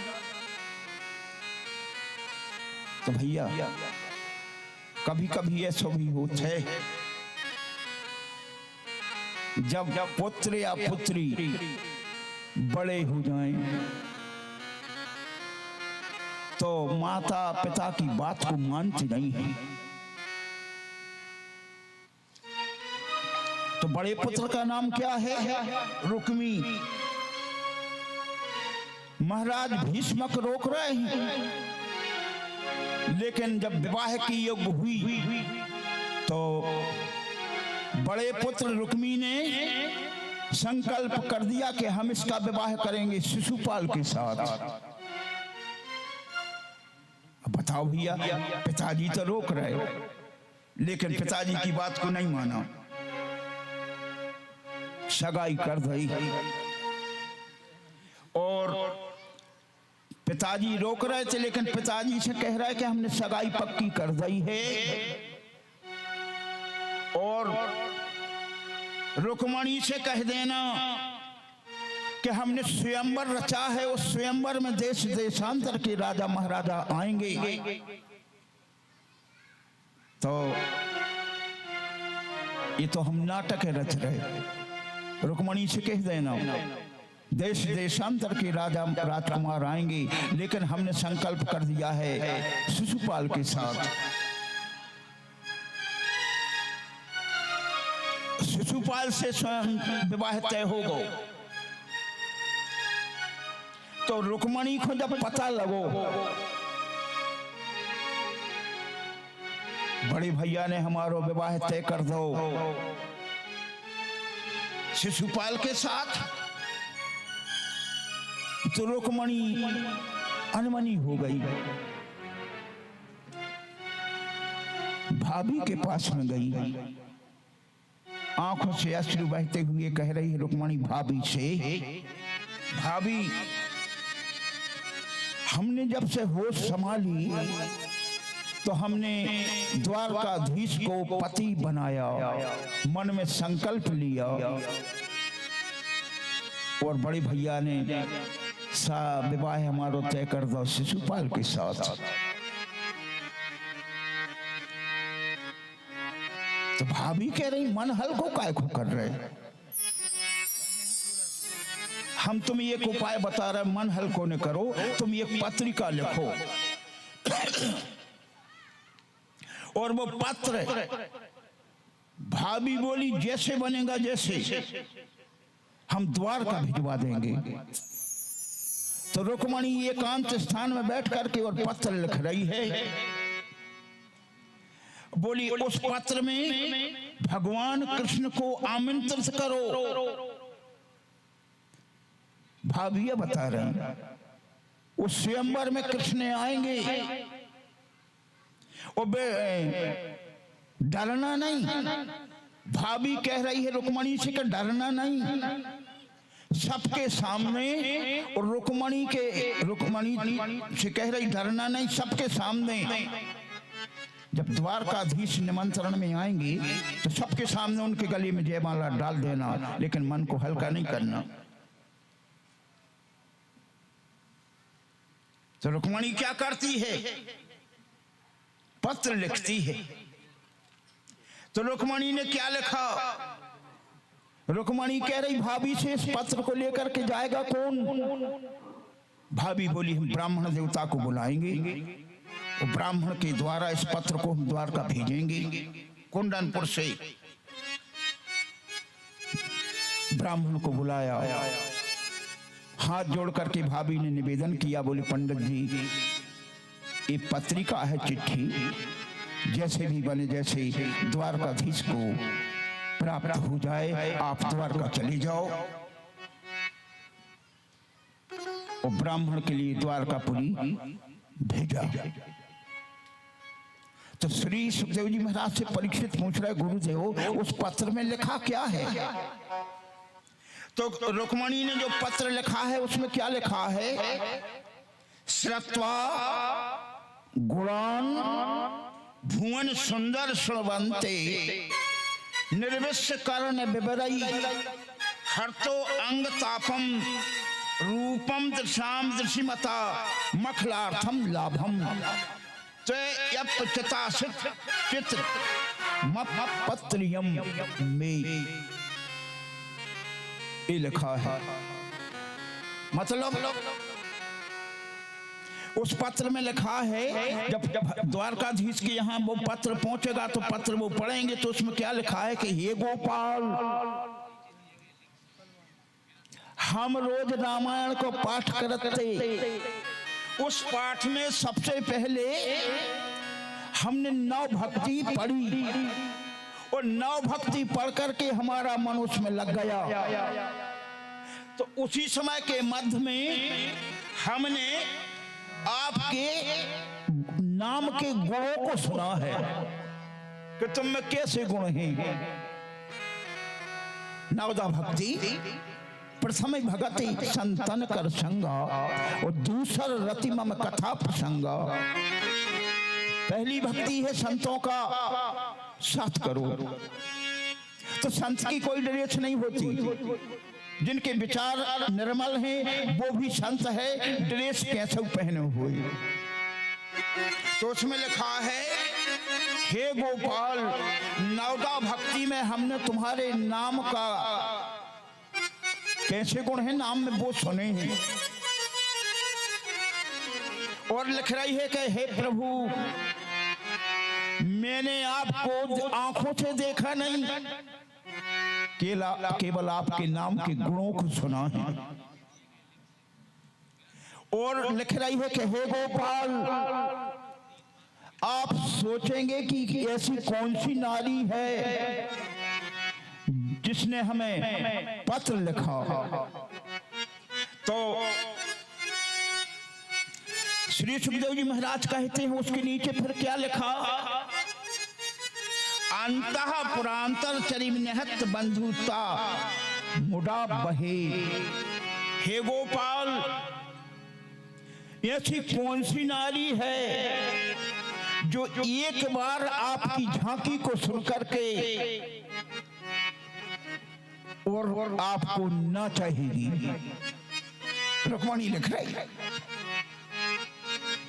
तो भैया कभी कभी ऐसा भी होता है, जब पुत्र या पुत्री बड़े हो जाएं तो माता पिता की बात को मानती नहीं है। तो बड़े पुत्र का नाम क्या है? रुक्मी। महाराज भीष्मक रोक रहे हैं, लेकिन जब विवाह की योग्य हुई तो बड़े पुत्र रुक्मी ने संकल्प कर दिया कि हम इसका विवाह करेंगे शिशुपाल के साथ। बताओ भैया, पिताजी तो रोक रहे, लेकिन पिताजी की बात को नहीं माना, सगाई कर दी। और पिताजी रोक रहे थे, लेकिन पिताजी से कह रहा है कि हमने सगाई पक्की कर दी है। और रुक्मणी से कह देना कि हमने स्वयंवर रचा है, उस स्वयंवर में देश देशांतर के राजा महाराजा आएंगे। तो ये तो हम नाटक रच रहे। रुक्मणी से कह देना देश देशांतर के राजा राजकुमार आएंगे, लेकिन हमने संकल्प कर दिया है शिशुपाल के साथ। शिशुपाल से स्वयं विवाह तय होगा। तो रुक्मणी को जब पता लगो, बड़े भैया ने हमारो विवाह तय कर दो शिशुपाल के साथ, तो रुक्मणी अनमनी हो गई। भाभी के पास में गई, आंखों से अश्रु बहते हुए कह रही है रुक्मणी भाभी से, भाभी हमने जब से होश संभाली तो हमने द्वारकाधीश को पति बनाया, मन में संकल्प लिया। और बड़े भैया ने विवाह हमारो तय कर दो शिशुपाल के साथ। तो भाभी कह रही मन हल्को काय को कर रहे, हम तुम्हें एक उपाय बता रहे, मन हल्को न करो, तुम एक पत्रिका लिखो। और वो पत्र भाभी बोली जैसे बनेगा जैसे हम द्वारका भिजवा देंगे। तो रुक्मणी एकांत स्थान में बैठ करके और पत्र लिख रही है। बोली उस पत्र में भगवान कृष्ण को आमंत्रित करो। भाभी बता रहे उस स्वयंवर में कृष्ण आएंगे, और डरना नहीं। भाभी कह रही है रुक्मणी से कि डरना नहीं, सबके सामने। और रुक्मणी से कह रही डरना नहीं, सबके सामने। जब द्वारकाधीश निमंत्रण में आएंगे तो सबके सामने उनके गले में जयमाला डाल देना, लेकिन मन को हल्का नहीं करना। तो रुक्मणी क्या करती है? पत्र लिखती है। तो रुक्मणी ने क्या लिखा? रुक्मणी कह रही भाभी से इस पत्र को लेकर के जाएगा कौन? भाभी बोली हम ब्राह्मण देवता को बुलाएंगे, और ब्राह्मण के द्वारा इस पत्र को हम द्वारका भेजेंगे। कुंदनपुर से ब्राह्मण को बुलाया, हाथ जोड़ करके भाभी ने निवेदन किया, बोले पंडित जी ये पत्रिका है, चिट्ठी, जैसे भी बने जैसे द्वारकाधीश को प्राप्त हो जाए आप द्वारका चले जाओ। और ब्राह्मण के लिए द्वारकापुरी भेजा। तो श्री सुखदेव जी महाराज से परीक्षित पूछ रहे गुरुदेव उस पत्र में लिखा क्या है? तो रुक्मणी ने जो पत्र लिखा है उसमें क्या लिखा है? श्रुत्वा गुणान भुवन सुंदर श्रवंते निर्विश्य कर्ण विवरई हर्तो अंग तापम रूपम दृशाम दृशिमता मखलार्थम लाभम चितासित चित्र मपत्रियम में ये लिखा है। मतलब उस पत्र में लिखा है, जब द्वारकाधीश के यहाँ वो पत्र पहुंचेगा तो पत्र वो पढ़ेंगे तो उसमें क्या लिखा है कि हे गोपाल, हम रोज रामायण को पाठ करते, उस पाठ में सबसे पहले हमने नव भक्ति पढ़ी और नव भक्ति पढ़ करके हमारा मन उसमें लग गया। तो उसी समय के मध्य में हमने आपके नाम के गुणों को सुना है कि तुम में कैसे गुण हैं। नवदा भक्ति, प्रथम भगति संतन कर संगा और दूसर रति मम कथा प्रसंगा। पहली भक्ति है संतों का साथ करो। तो संत की कोई ड्रेस नहीं होती, जिनके विचार निर्मल हैं वो भी संत है, ड्रेस कैसे पहने हुए। तो उसमें लिखा है, हे गोपाल, नवदा भक्ति में हमने तुम्हारे नाम का कैसे गुण है नाम में वो सुने हैं। और लिख रही है कि हे प्रभु, मैंने आपको आंखों से देखा नहीं, केवल आपके नाम के गुणों को सुना है। और लिख रही है कि हे गोपाल, आप सोचेंगे कि ऐसी कौन सी नारी है जिसने हमें पत्र लिखा। तो श्री सुखदेव जी महाराज कहते हैं उसके नीचे फिर क्या लिखा, अंतः पुरांतर चरिम निहत बंधुता मुड़ा बहे। हे गोपाल, ऐसी कौन सी नारी है जो एक बार आपकी झांकी को सुन करके और आपको ना चाहेगी। रुक्मणी लिख रही है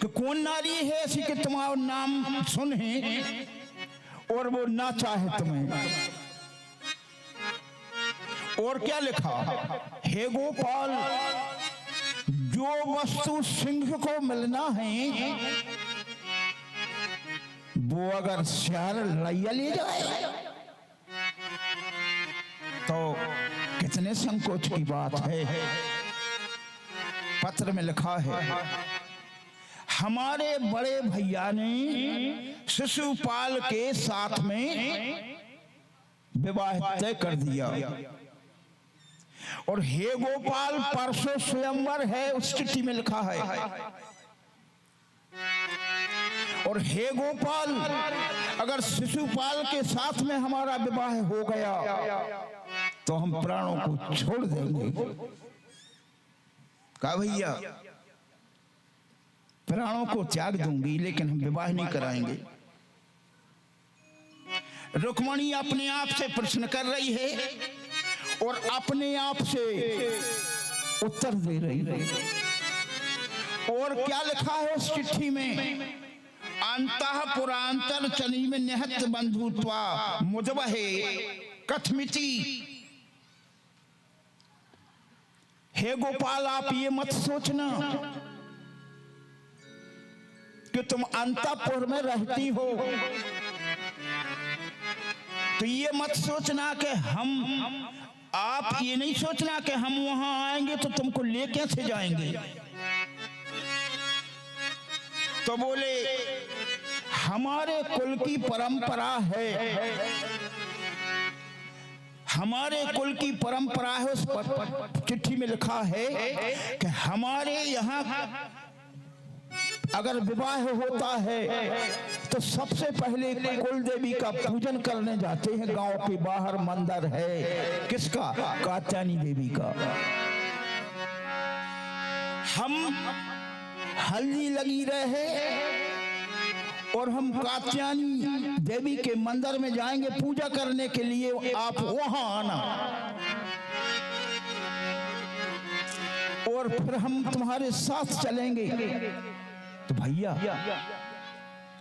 कि कौन नारी है ऐसी कि तुम्हारा नाम सुने और वो ना चाहे तुम्हें। और क्या लिखा, हे गोपाल, जो वस्तु सिंह को मिलना है वो अगर सियार लड़ैया ले जाए तो कितने संकोच की बात है। पत्र में लिखा है, हमारे बड़े भैया ने शिशुपाल के साथ में विवाह तय कर दिया और हे गोपाल, परसों स्वयंवर है, उस चिट्ठी में लिखा है। और हे गोपाल, अगर शिशुपाल के साथ में हमारा विवाह हो गया तो हम प्राणों को छोड़ देंगे। कहा भैया, प्राणों को त्याग दूंगी लेकिन हम विवाह नहीं कराएंगे। रुक्मणी अपने आप से प्रश्न कर रही है और अपने आप से उत्तर दे रही है। और क्या लिखा है उस चिट्ठी में, अंतः पुरांतर चनी में निहत बंधुत्वा मुजबहे कथमिति। हे गोपाल, आप ये मत सोचना कि तुम अंतःपुर में रहती हो, तो ये मत सोचना कि आप ये नहीं सोचना कि हम वहां आएंगे तो तुमको ले कैसे जाएंगे। तो बोले, हमारे कुल की परंपरा है, हमारे कुल की परंपरा है। उस चिट्ठी में लिखा है कि हमारे यहाँ अगर विवाह होता है तो सबसे पहले कुल देवी का पूजन करने जाते हैं। गांव के बाहर मंदिर है, किसका? कात्यायनी देवी का। हम हल्दी लगी रहे और हम कात्यायनी देवी के मंदिर में जाएंगे पूजा करने के लिए, आप वहां आना। और फिर हम तुम्हारे साथ चलेंगे। तो भैया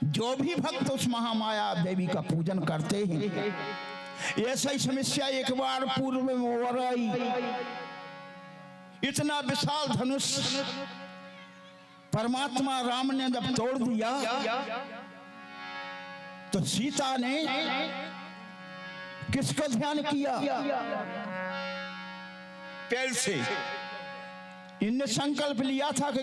जो भी भक्त उस महामाया देवी का पूजन करते हैं, ऐसा ही समस्या एक बार पूर्व में हो आई। इतना विशाल धनुष परमात्मा राम ने जब तोड़ दिया तो सीता ने किसका ध्यान किया? पहले से इनने संकल्प लिया था कि